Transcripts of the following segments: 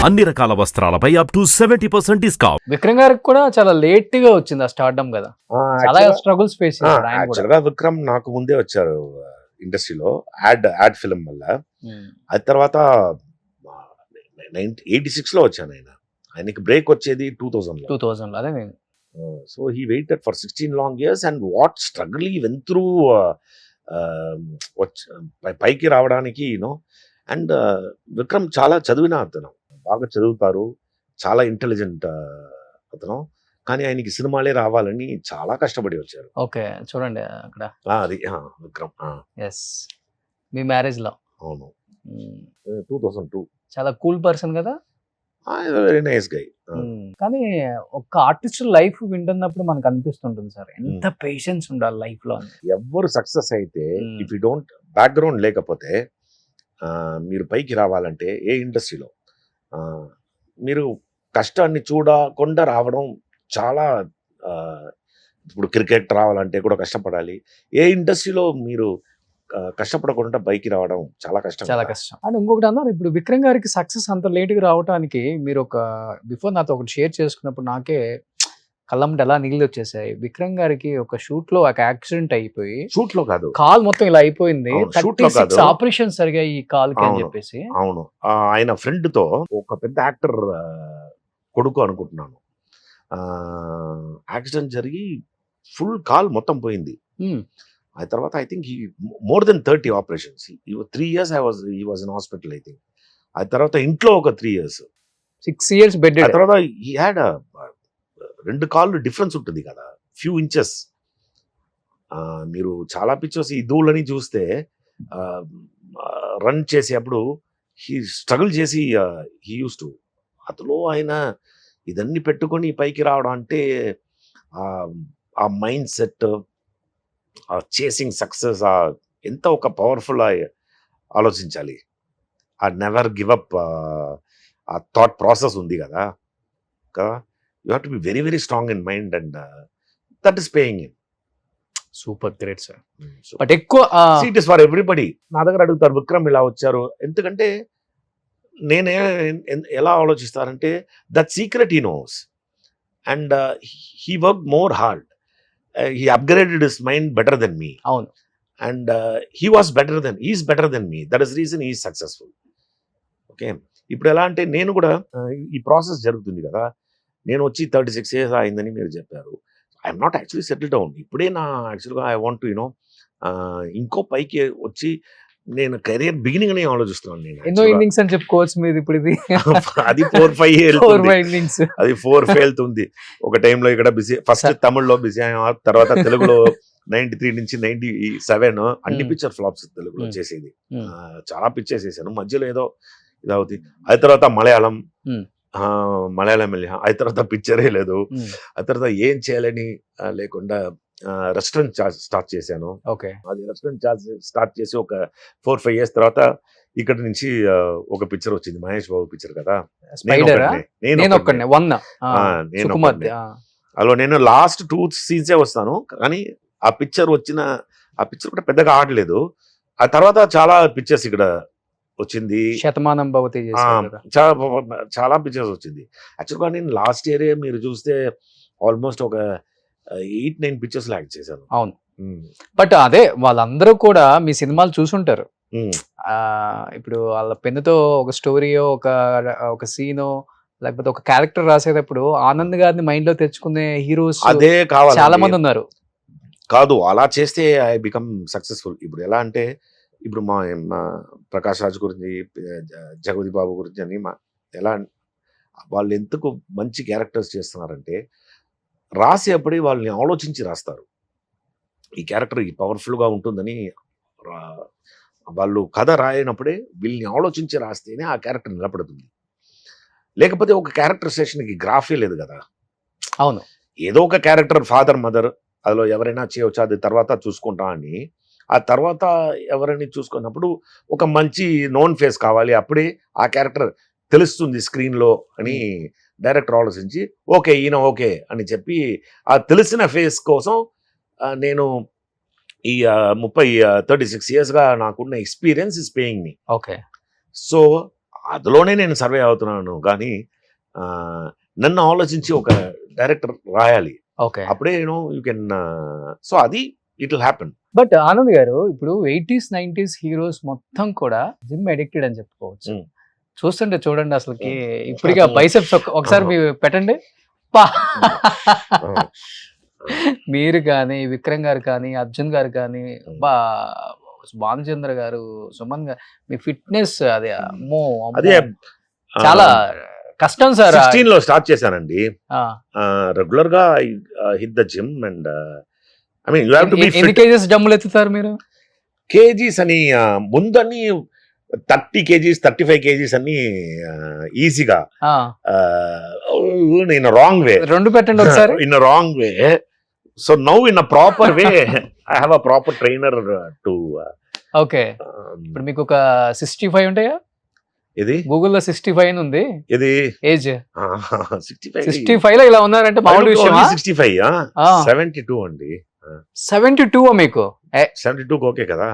అన్ని రకాల వస్త్రాలపై up to 70% discount. Vikram గారికి కూడా చాలా లేట్ గా వచ్చింది ఆ స్టార్డమ్ కదా, చాలా స్ట్రగుల్స్ ఫేస్ చేశాడు ఆయన కూడా. యాక్చువల్ గా విక్రమ్ నాకు ముందే వచ్చారు ఇండస్ట్రీలో యాడ్ ఫిల్మ్ వల్ల. అది తర్వాత 86 లో వచ్చాను ఆయనకి బ్రేక్ వచ్చేది 2000 లో. అదే నేను so he waited for 16 long years and what struggle he went through పైకి రావడానికి యూనో. అండ్ విక్రమ్ చాలా చదివిన అతను, బాగా చదువుతారు, చాలా ఇంటెలిజెంట్ అతను. కానీ ఆయనకి సినిమాలే రావాలని చాలా కష్టపడి వచ్చారు. ఓకే చూడండి అక్కడ అది విక్రమ్. ఎస్ మీ మ్యారేజ్ లో. అవును 2002. చాలా కూల్ పర్సన్ కదా, వెరీ నైస్ గై. కానీ ఒక ఆర్టిస్ట్ లైఫ్ వింటున్నప్పుడు మనకు అనిపిస్తుంటుంది సార్, ఎంత పేషెన్స్ ఉండాలి లైఫ్ లో అని. ఎవ్వరు సక్సెస్ అయితే ఇఫ్ యూ డోంట్ బ్యాక్గ్రౌండ్ లేకపోతే మీరు పైకి రావాలంటే ఏ ఇండస్ట్రీలో మీరు కష్టాన్ని చూడకుండా రావడం చాలా ఇప్పుడు క్రికెట్ రావాలంటే కూడా కష్టపడాలి. ఏ ఇండస్ట్రీలో మీరు కష్టపడకుండా పైకి రావడం చాలా కష్టం. అండ్ ఇంకొకటి అన్నారు, ఇప్పుడు విక్రమ్ గారికి సక్సెస్ అంత లేట్ గా రావడానికి మీరు ఒక బిఫోర్ నాతో ఒకటి షేర్ చేసుకున్నప్పుడు నాకే కళ్ళంట ఎలా నీళ్ళు వచ్చేసాయి. విక్రమ్ గారికి ఒక షూట్ లో ఒక యాక్సిడెంట్ అయిపోయి, షూట్ లో కాదు, కాల్ మొత్తం ఇలా అయిపోయింది, షూట్ లో కాదు, ఆపరేషన్ సరిగా ఈ కాల్ కి అని చెప్పేసి. అవును ఆయన ఫ్రెండ్ తో ఒక పెద్ద యాక్టర్ కొడుకు అనుకుంటున్నాను, యాక్సిడెంట్ జరిగి ఫుల్ కాల్ మొత్తం పోయింది. ఆ తర్వాత I think more than 30 operations. 3 years he was in hospital I think. ఆ తర్వాత ఇంట్లో ఒక 3 years, 6 years బెడ్. ఆ తర్వాత he had a 2 కాళ్ళు డిఫరెన్స్ ఉంటుంది కదా, ఫ్యూ ఇంచెస్. మీరు చాలా పిక్చర్స్ ఈ ధూళని చూస్తే రన్ చేసేటప్పుడు హీ స్ట్రగుల్ చేసి హీ యూస్ టు. అతలో ఆయన ఇదన్నీ పెట్టుకొని పైకి రావడం అంటే ఆ మైండ్ సెట్, చేసింగ్ సక్సెస్, ఎంత ఒక పవర్ఫుల్ ఆలోచించాలి. ఆ నెవర్ గివ్ అప్ ఆ థాట్ ప్రాసెస్ ఉంది కదా, you have to be very very strong in mind and that is paying in. Super great sir. But ఎక్కువ ఇట్ ఇస్ ఫర్ ఎవ్రీబడి. నా దగ్గర అడుగుతారు విక్రమ్ ఇలా వచ్చారు ఎందుకంటే, నేనే ఎలా ఆలోచిస్తానంటే that secret he knows and he work more hard. He upgraded his mind better than me. అవును. And he is better than me. That is the reason he is successful. Okay, ఇప్పుడు ఎలా అంటే నేను కూడా ఈ ప్రాసెస్ జరుగుతుంది కదా, నేను వచ్చి 36 years అయిందని మీరు చెప్పారు. I'm not actually settle down. ఇప్పుడే నా యాక్చువల్గా ఐ వాంట్ టు యూనో ఇంకో పైకి వచ్చి నేను కెరియర్ బిగినింగ్ అని ఆలోచిస్తున్నాను. నేను ఎన్నో ఇన్నింగ్స్ అని చెప్పుకోవచ్చు మీరు ఇప్పుడు. ఇది అది 4-5 ఇన్నింగ్స్, అది 4 ఫెయిల్తుంది. ఒక టైంలో ఇక్కడ బిజీ, ఫస్ట్ తమిళ్లో బిజీ అయ్యా, తర్వాత తెలుగులో 93 నుంచి 97 అన్ని పిక్చర్ ఫ్లాప్స్ తెలుగులో చేసేది. చాలా పిక్చర్స్ చేశాను, మధ్యలో ఏదో ఇదవుతుంది. అది తర్వాత మలయాళం వెళ్ళి, అది తర్వాత పిక్చరే లేదు. ఆ తర్వాత ఏం చేయాలని లేకుండా రెస్టారెంట్ స్టార్ట్ చేశాను. ఓకే, అది రెస్టారెంట్ స్టార్ట్ చేసి ఒక 4-5 years తర్వాత ఇక్కడ నుంచి ఒక పిక్చర్ వచ్చింది, మహేష్ బాబు పిక్చర్ కదా, అలా నేను లాస్ట్ 2 scenes వస్తాను. కానీ ఆ పిక్చర్ కూడా పెద్దగా ఆడలేదు. ఆ తర్వాత చాలా పిక్చర్స్ ఇక్కడ వచ్చింది, శతమానం భవతి, చాలా పిక్చర్స్ వచ్చింది. యాక్చువల్గా నేను లాస్ట్ ఇయర్ మీరు చూస్తే ఆల్మోస్ట్ ఒక 8-9 పిక్చర్స్ యాక్ట్ చేశాను. అవును, బట్ అదే వాళ్ళందరూ కూడా మీ సినిమాలు చూసుంటారు. ఇప్పుడు వాళ్ళ పెన్నుతో ఒక స్టోరీయో ఒక సీనో లేకపోతే ఒక క్యారెక్టర్ రాసేటప్పుడు ఆనంద్ గారిని మైండ్ లో తెచ్చుకునే హీరోస్ అదే కావాలి, చాలా మంది ఉన్నారు. కాదు అలా చేస్తే ఐ బికమ్ సక్సెస్ఫుల్. ఇప్పుడు ఎలా అంటే, ఇప్పుడు మా ప్రకాష్ రాజ్ గురించి, జగపతి బాబు గురించి అని ఎలా వాళ్ళు ఎందుకు మంచి క్యారెక్టర్స్ చేస్తున్నారంటే, రాసేటప్పుడే వాళ్ళని ఆలోచించి రాస్తారు. ఈ క్యారెక్టర్ ఈ పవర్ఫుల్గా ఉంటుందని వాళ్ళు కథ రాయనప్పుడే వీళ్ళని ఆలోచించి రాస్తేనే ఆ క్యారెక్టర్ నిలబడుతుంది. లేకపోతే ఒక క్యారెక్టర్ స్టేషన్కి గ్రాఫే లేదు కదా. అవును, ఏదో ఒక క్యారెక్టర్ ఫాదర్ మదర్ అదిలో ఎవరైనా చేయవచ్చు, అది తర్వాత చూసుకుంటా అని. ఆ తర్వాత ఎవరైనా చూసుకున్నప్పుడు ఒక మంచి నోన్ ఫేస్ కావాలి, అప్పుడే ఆ క్యారెక్టర్ తెలుస్తుంది స్క్రీన్లో అని డైరెక్టర్ ఆలోచించి ఓకే ఈయన ఓకే అని చెప్పి ఆ తెలిసిన ఫేస్ కోసం నేను ఈ 36 yearsగా నాకున్న experience is paying me. Okay, so అందులోనే నేను సర్వే అవుతున్నాను కానీ నన్ను ఆలోచించి ఒక డైరెక్టర్ రాయాలి, ఓకే. అప్పుడే యూ కెన్. సో అది it will happen. But Anand గారు ఇప్పుడు 80s 90s హీరోస్ మొత్తం కూడా జిమ్ అడిక్టెడ్ అని చెప్పుకోవచ్చు. Mm. చూస్తుంటే చూడండి అసలుకి ఇప్పటికి ఆ బైసెప్స్ ఒకసారి మీరు పెట్టండి. పా! మీరు కానీ విక్రమ్ గారు కానీ అర్జున్ గారు కానీ బా భానుచంద్ర గారు సుమన్ గారు మీ ఫిట్నెస్ అదే అమ్మో అదే చాలా కష్టం సార్. 16 లో స్టార్ట్ చేశానండి. రెగ్యులర్ గా hit the gym and I mean you have to be ఎన్ని కేజెస్ డమ్ములు ఎత్తుతారు మీరు? కేజీస్ అని ముందని 30 కేజీస్ 35 కేజీస్ అన్ని ఈజీగా ఇన్ రాంగ్ వే. రెండు పెట్టండి ఒకసారి. In wrong way. So now in a proper way I have a proper trainer to. Okay. ఇప్పుడు మీకు ఒక 65 ఉంటాయా? ఇది గూగుల్లో 65 అని ఉంది ఇది ఏజ్. 65 లో ఇలా ఉన్నారంటే మామూలు విషయమా? 65 72 అండి. 72 మీకు 72 ఓకే కదా?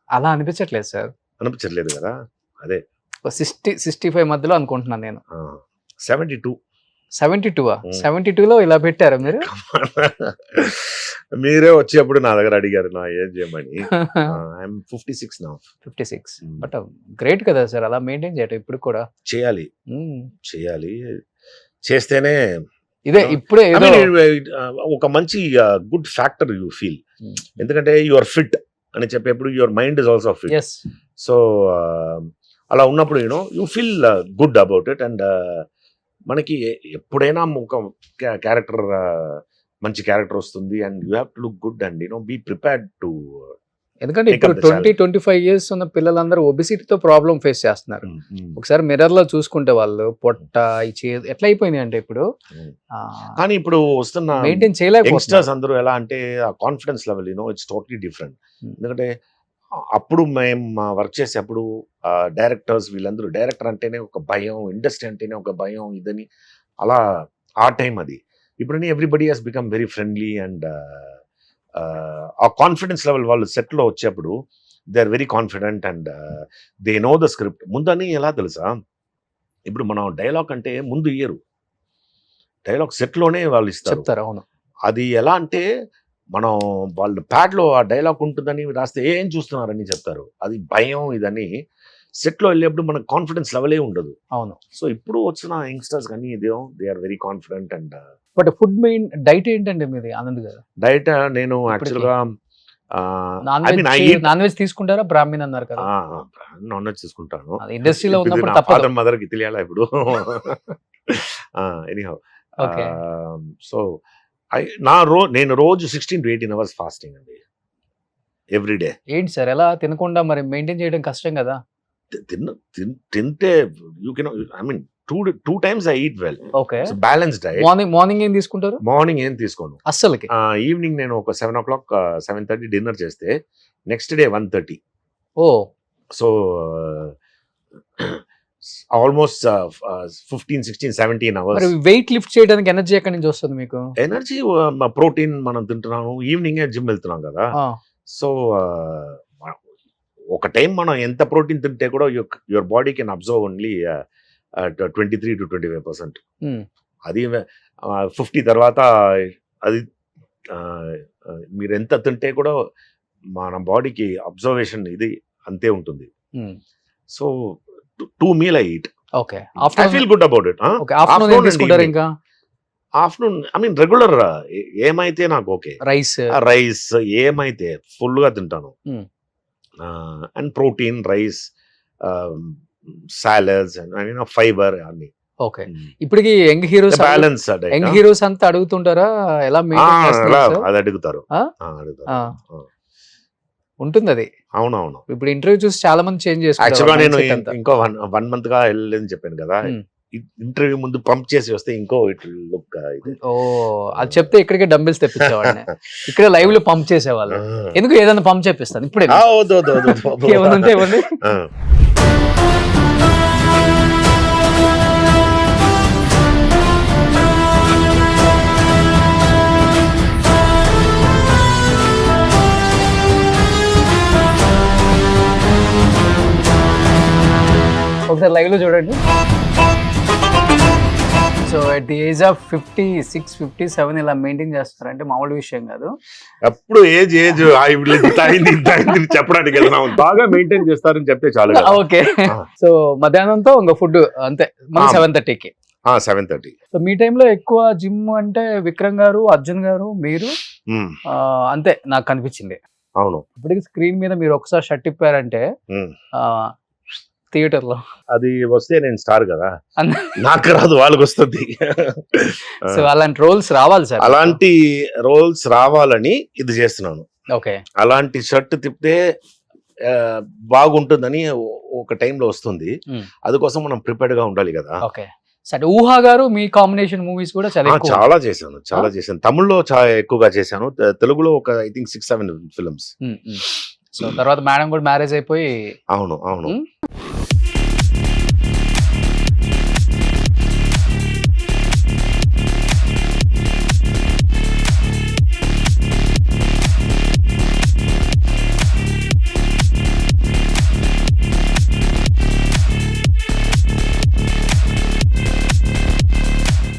అలా అనిపించట్లేదు సార్. అనిపించట్లేదు కదా? అదే 65 మధ్యలో అనుకుంటున్నాను నేను. 72 72లో ఇలా పెట్టారు మీరు? మీరే వచ్చేప్పుడు నా దగ్గర అడిగారు నా ఏం చేయమని. ఐఎమ్ 56 నా. 56. బట్ గ్రేట్ కదా సార్ అలా మెయింటైన్ చేయటం ఇప్పుడు కూడా. చేయాలి చేస్తేనే ఇదే ఇప్పుడే ఒక మంచి గుడ్ ఫ్యాక్టర్ యూ ఫీల్. ఎందుకంటే యు ఆర్ ఫిట్ అని చెప్పేప్పుడు your mind is also fit. So అలా ఉన్నప్పుడు you feel good about it. And మనకి ఎప్పుడైనా ఒక క్యారెక్టర్ మంచి క్యారెక్టర్ వస్తుంది and you have to look good and be prepared to. ఎందుకంటే ఇప్పుడు 20-25 years ఉన్న పిల్లలందరూ ఒబిసిటీతో ప్రాబ్లం ఫేస్ చేస్తున్నారు. ఒకసారి మిర్రర్ లో చూసుకుంటే వాళ్ళు పొట్ట ఎట్లా అయిపోయింది అంటే ఇప్పుడు. కానీ ఇప్పుడు వస్తున్న మెయింటైన్ చేయలేకపోతున్నారు. యంగ్స్టర్స్ అందరూ ఎలా అంటే ఆ confidence level it's totally different. ఎందుకంటే అప్పుడు మేము వర్క్ చేసేప్పుడు డైరెక్టర్స్ వీళ్ళందరూ డైరెక్టర్ అంటేనే ఒక భయం, ఇండస్ట్రీ అంటేనే ఒక భయం ఇదని అలా ఆ టైం అది. ఇప్పుడు everybody has become very friendly and ఆ కాన్ఫిడెన్స్ లెవెల్ వాళ్ళు సెట్లో వచ్చేప్పుడు they are very confident and they know the script. ముందని ఎలా తెలుసా, ఇప్పుడు మనం డైలాగ్ అంటే ముందు ఇయ్యరు, డైలాగ్ సెట్లోనే వాళ్ళు ఇస్తారు. చెప్తారు. అవును. అది ఎలా అంటే మనం వాళ్ళు ప్యాడ్లో ఆ డైలాగ్ ఉంటుందని రాస్తే ఏం చూస్తున్నారని చెప్తారు. అది భయం ఇదని సెట్లో వెళ్ళేప్పుడు మనకు కాన్ఫిడెన్స్ లెవెలే ఉండదు. అవును. సో ఇప్పుడు వచ్చిన యంగ్స్టర్స్ కానీ they are very confident. And but food main diet ఏంటండి మీది ఆనంద్ గారు? డైట్ నేను యాక్చువల్గా నాన్ వెజ్ తీసుకుంటారా? బ్రాహ్మణ్ అన్నారు కదా. నాన్ వెజ్ తీసుకుంటాను. ఇండస్ట్రీలో ఉన్నప్పుడు ఫాదర్ మదర్ కి తెలియాలా ఇప్పుడు. ఎనీహౌ సో నేను రోజు 16 to 18 hours ఫాస్టింగ్ అండి ఎవ్రీ డే. ఏంటి సార్ ఎలా తినకుండా మరి మెయింటైన్ చేయడం కష్టం కదా? తింటే you can I mean 2 times I eat well. Okay. Balance diet. Morning ఏం తీసుకుంటారు? మార్నింగ్ ఏం తీసుకోను అస్సలకి. ఈవినింగ్ నేను ఒక 7 o'clock 7:30 డిన్నర్ చేస్తే నెక్స్ట్ డే 1:30. ఓ. So almost 15, 16, 17 hours. మరి వెయిట్ లిఫ్ట్ చేయడానికి ఎనర్జీ ఎక్కడి నుంచి వస్తుంది మీకు? ఎనర్జీ ప్రోటీన్ మనం తింటున్నాము, ఈవినింగ్ జిమ్ వెళ్తున్నాం కదా. సో ఒక టైం మనం ఎంత ప్రోటీన్ తింటే కూడా your body can observe only 23 to 25%. అది 50 తర్వాత అది మీరు ఎంత తింటే కూడా మన బాడీకి అబ్జర్వేషన్ ఇది అంతే ఉంటుంది. So 2 meal I eat. Okay. I feel good about it. Afternoon ఏం తీసుకుంటారు ఇంకా? ఆఫ్టర్నూన్ ఐ మీన్ రెగ్యులర్ ఏమైతే నాకు ఓకే. రైస్ ఏమైతే ఫుల్ గా తింటాను. And protein rice salads and fibre అన్ని. ఓకే. ఇప్పటికి యంగ్ హీరోస్ అంతా అడుగుతుంటారా ఎలా మెయింటైన్ చేస్తారు? అది అడుగుతారు. ఉంటుంది అది. అవునవును. ఇప్పుడు ఇంటర్వ్యూ చూసి చాలా మంది చేంజ్ చేసుకుంటారు. యాక్చువల్గా నేను ఇంకో 1 month గా వెళ్ళలేదని చెప్పాను కదా. ఇంటర్వ్యూ ముందు పంప్ చేసి వస్తే ఇంకో లుక్. అది చెప్తే ఇక్కడికే డంబిల్స్ తెప్పించేవాడిని. ఇక్కడ లైవ్ లో పంప్ చేసేవాళ్ళు. ఎందుకు ఏదైనా పంప్ చేపిస్తాను ఇప్పుడే. ఏమన్నా ఇవ్వండి. ఒకసారి లైవ్ లో చూడండి. So at the age of 56, 57 ఇలా మెయింటైన్ చేస్తారంటే మామూలు విషయం కాదు. అప్పుడు ఏజ్ ఇంత అయింది చెప్పడానికి బాగా మెయింటైన్ చేస్తారని చెప్తే చాలు. ఓకే, సో మధ్యాహ్నంతో ఇంకా ఫుడ్ అంతే, మళ్ళీ 7:30కి. 7:30. సో మీ టైంలో ఎక్కువ జిమ్ అంటే విక్రమ్ గారు, అర్జున్ గారు, మీరు అంతే నాకు కనిపించింది. అవును, ఇప్పటికి స్క్రీన్ మీద మీరు ఒకసారి షర్ట్ ఇప్పారంటే థియేటర్ లో అది వస్తే నేను స్టార్ కదా, నాకు రాదు, వాళ్ళకి వస్తుంది. సో అలాంటి రోల్స్ రావాలి సార్, అలాంటి రోల్స్ రావాలని ఇది చేస్తున్నాను. ఓకే, అలాంటి షర్ట్ తిప్పితే బాగుంటుందని ఒక టైంలో వస్తుంది. అందుకోసం మనం ప్రిపేర్డ్ గా ఉండాలి కదా. ఓకే, సరే. ఊహా గారు మీ కాంబినేషన్ మూవీస్ కూడా చాలా చేశాను. తమిళ్లో చాలా ఎక్కువగా చేశాను. తెలుగులో ఒక ఐ థింక్ 6-7 ఫిల్మ్స్. సో తర్వాత మేడం కూడా మ్యారేజ్ అయిపోయి. అవును.